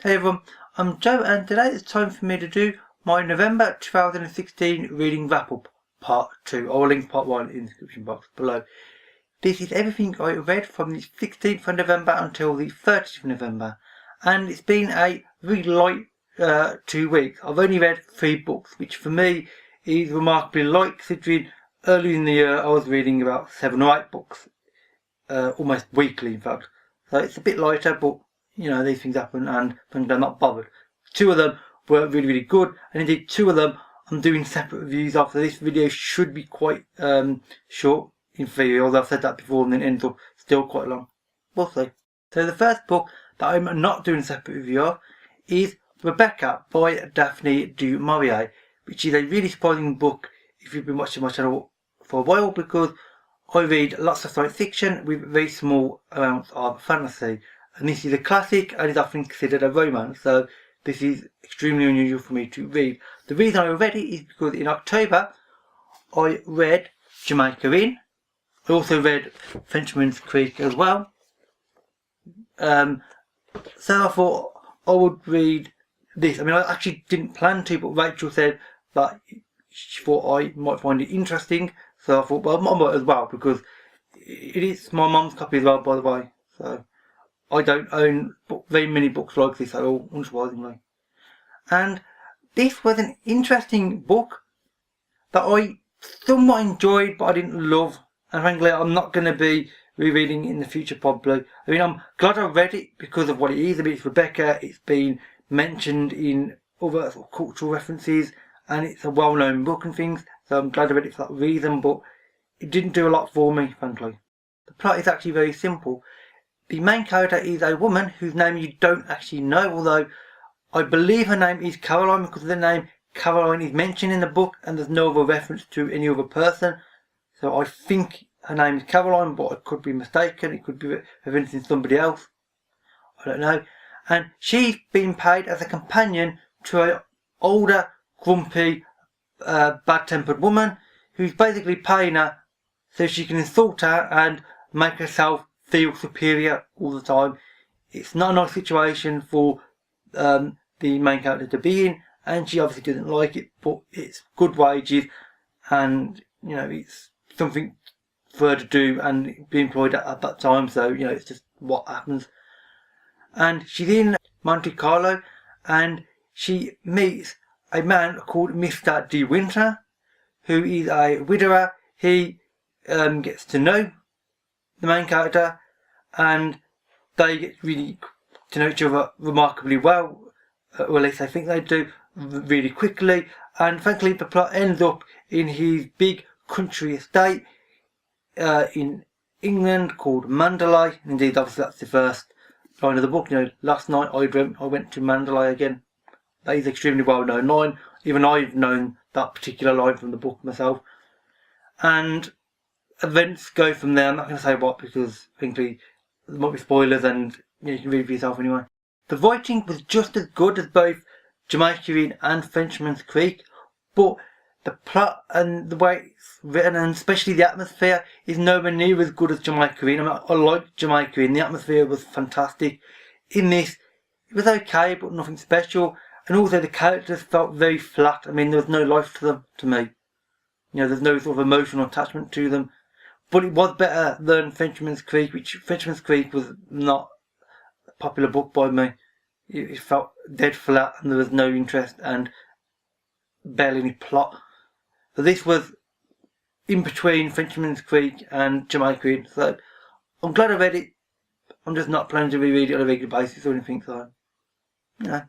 Hey everyone, I'm Joe and today it's time for me to do my November 2016 reading wrap-up part 2. I will link part 1 in the description box below. This is everything I read from the 16th of November until the 30th of November, and it's been a really light 2 weeks. I've only read 3 books, which for me is remarkably light considering earlier in the year I was reading about 7 or 8 books, almost weekly in fact. So it's a bit lighter, but you know, these things happen and I'm not bothered. 2 of them were really good, and indeed 2 of them I'm doing separate reviews of, so this video should be quite short in theory, although I've said that before and then it ends up still quite long. We'll see. So the first book that I'm not doing a separate review of is Rebecca by Daphne du Maurier, which is a really surprising book if you've been watching my channel for a while, because I read lots of science fiction with very small amounts of fantasy. And this is a classic and is often considered a romance, so this is extremely unusual for me to read. The reason I read it is because in October I read Jamaica Inn. I also read Frenchman's Creek as well. So I thought I would read this. I mean, I actually didn't plan to, but Rachel said that she thought I might find it interesting. So I thought, well, I might as well, because it is my mum's copy as well, by the way. So I don't own very many books like this at all, unsurprisingly. And this was an interesting book that I somewhat enjoyed, but I didn't love. And frankly, I'm not going to be rereading it in the future probably. I mean, I'm glad I read it because of what it is. I mean, it's Rebecca, it's been mentioned in other sort of cultural references, and it's a well-known book and things. So I'm glad I read it for that reason, but it didn't do a lot for me, frankly. The plot is actually very simple. The main character is a woman whose name you don't actually know, although I believe her name is Caroline, because the name Caroline is mentioned in the book and there's no other reference to any other person. So I think her name is Caroline, but I could be mistaken. It could be referencing somebody else. I don't know. And she's been paid as a companion to an older, grumpy, bad-tempered woman who's basically paying her so she can insult her and make herself feel superior all the time. It's not a nice situation for the main character to be in, and she obviously doesn't like it, but it's good wages and, you know, it's something for her to do and be employed at that time, so, you know, it's just what happens. And she's in Monte Carlo and she meets a man called Mr. De Winter, who is a widower. He gets to know the main character, and they get really to know each other remarkably well, or at least I think they do, really quickly. And frankly, the plot ends up in his big country estate in England called Mandalay. Indeed, obviously that's the first line of the book. You know, last night I dreamt I went to Mandalay again. That is extremely well known line. Even I've known that particular line from the book myself. And events go from there. I'm not going to say what, because frankly there might be spoilers and you can read for yourself anyway. The writing was just as good as both Jamaica Inn and Frenchman's Creek, but the plot and the way it's written, and especially the atmosphere, is nowhere near as good as Jamaica Inn. I mean, I like Jamaica Inn, the atmosphere was fantastic. In this, it was okay, but nothing special, and also the characters felt very flat. I mean, there was no life to them, to me. You know, there's no sort of emotional attachment to them. But it was better than Frenchman's Creek, which Frenchman's Creek was not a popular book by me. It felt dead flat and there was no interest and barely any plot. So this was in between Frenchman's Creek and Jamaica Inn. So I'm glad I read it. I'm just not planning to reread it on a regular basis or anything. So, you know.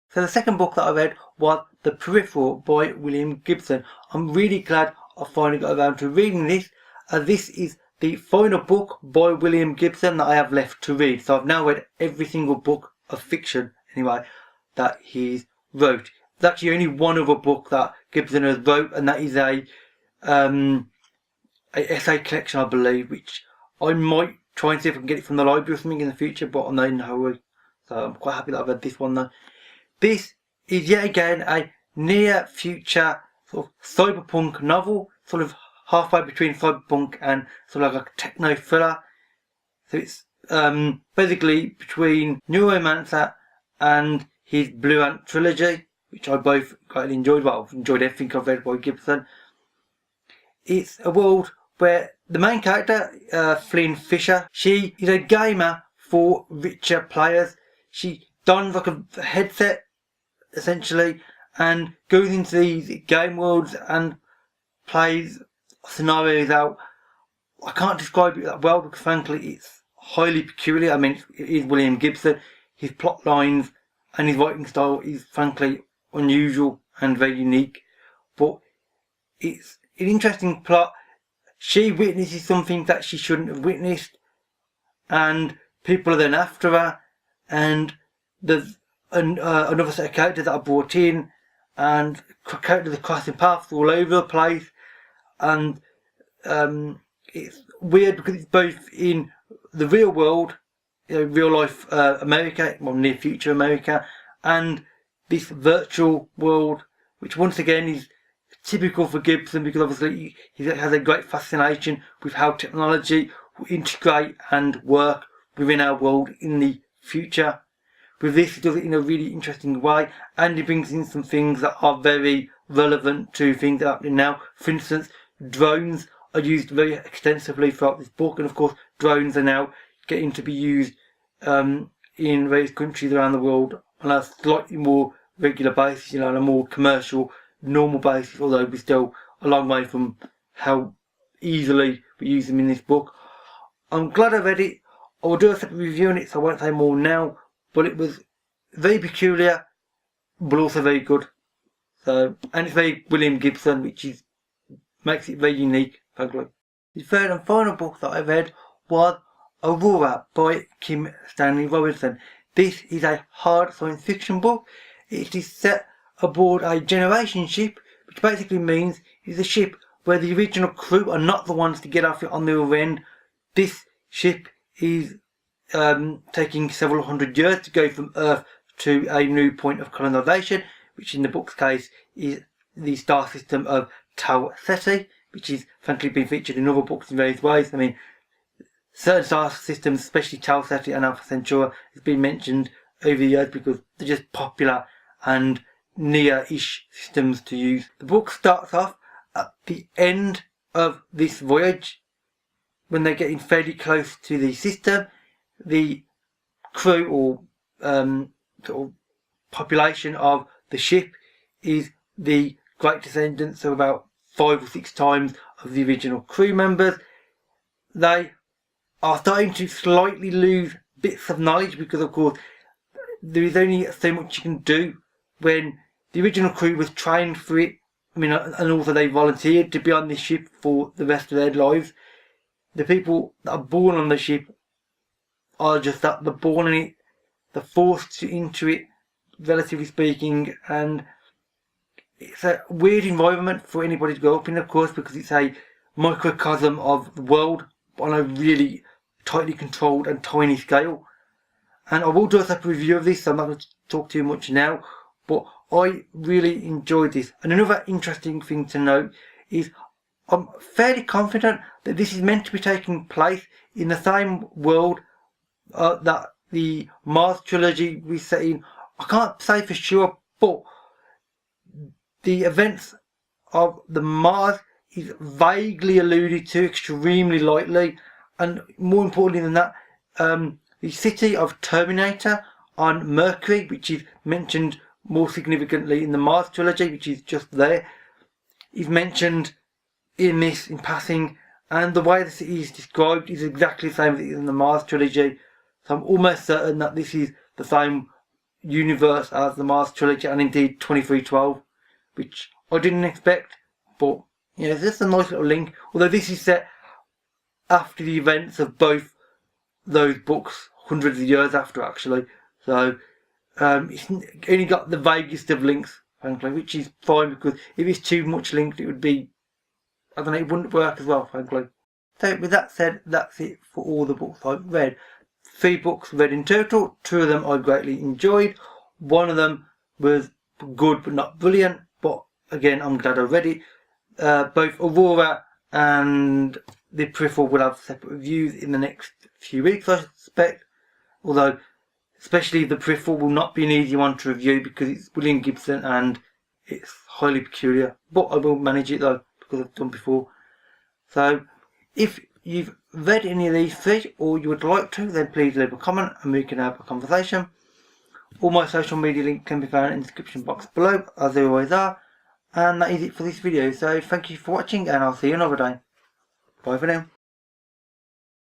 So the second book that I read was The Peripheral by William Gibson. I'm really glad I finally got around to reading this. This is the final book by William Gibson that I have left to read. So I've now read every single book of fiction, anyway, that he's wrote. There's actually only one other book that Gibson has wrote, and that is a essay collection, I believe, which I might try and see if I can get it from the library or something in the future, but I'm not in a hurry. So I'm quite happy that I've read this one though. This is yet again a near future sort of cyberpunk novel, sort of halfway between cyberpunk and sort of like a techno thriller. So it's basically between neuromancer and his Blue Ant trilogy, which I both greatly enjoyed. Well, I've enjoyed everything I've read by Gibson. It's a world where the main character, Flynn Fisher, she is a gamer for richer players. She dons like a headset, essentially, and goes into these game worlds and plays scenarios out. I can't describe it that well because frankly it's highly peculiar. I mean, it is William Gibson. His plot lines and his writing style is frankly unusual and very unique. But it's an interesting plot. She witnesses something that she shouldn't have witnessed, and people are then after her, and there's another set of characters that are brought in, and characters are crossing paths all over the place, and it's weird because it's both in the real world, real life America, well, near future America, and this virtual world, which once again is typical for Gibson because obviously he has a great fascination with how technology will integrate and work within our world in the future. With this, he does it in a really interesting way, and he brings in some things that are very relevant to things that are happening now. For instance, drones are used very extensively throughout this book, and of course drones are now getting to be used in various countries around the world on a slightly more regular basis, on a more commercial, normal basis, although we're still a long way from how easily we use them in this book. I'm glad I read it. I will do a separate review on it, so I won't say more now, but it was very peculiar, but also very good. So, and it's very William Gibson, which makes it very unique, frankly. The third and final book that I read was Aurora by Kim Stanley Robinson. This is a hard science fiction book. It is set aboard a generation ship, which basically means it's a ship where the original crew are not the ones to get off it on the other end. This ship is taking several hundred years to go from Earth to a new point of colonisation, which in the book's case is the star system of Tau Ceti, which is frankly been featured in other books in various ways. I mean, certain star systems, especially Tau Ceti and Alpha Centauri, has been mentioned over the years because they're just popular and near-ish systems to use. The book starts off at the end of this voyage, when they're getting fairly close to the system. The crew or sort of population of the ship is the great descendants of about 5 or 6 times of the original crew members. They are starting to slightly lose bits of knowledge because, of course, there is only so much you can do when the original crew was trained for it. I mean, and also they volunteered to be on this ship for the rest of their lives. The people that are born on the ship are just that, they're born in it, they're forced into it, relatively speaking, and it's a weird environment for anybody to grow up in, of course, because it's a microcosm of the world on a really tightly controlled and tiny scale. And I will do a separate review of this, so I'm not going to talk too much now, but I really enjoyed this. And another interesting thing to note is I'm fairly confident that this is meant to be taking place in the same world that the Mars trilogy was set in. I can't say for sure, but the events of the Mars is vaguely alluded to, extremely lightly, and more importantly than that, the city of Terminator on Mercury, which is mentioned more significantly in the Mars trilogy, which is just there, is mentioned in this in passing, and the way the city is described is exactly the same as it is in the Mars trilogy. So I'm almost certain that this is the same universe as the Mars trilogy, and indeed 2312, which I didn't expect, but it's just a nice little link. Although this is set after the events of both those books, hundreds of years after actually, so it's only got the vaguest of links, frankly, which is fine, because if it's too much linked it would be, I don't know, it wouldn't work as well, frankly. So with that said, that's it for all the books I've read. 3 books read in total, 2 of them I greatly enjoyed, 1 of them was good but not brilliant, but again I'm glad I read it. Both Aurora and the Peripheral will have separate reviews in the next few weeks, I suspect, although Especially the Peripheral will not be an easy one to review because it's William Gibson and it's highly peculiar. But I will manage it though because I've done before. So if you've read any of these three or you would like to, then please leave a comment and we can have a conversation. All my social media links can be found in the description box below, as they always are. And that is it for this video. So thank you for watching and I'll see you another day. Bye for now.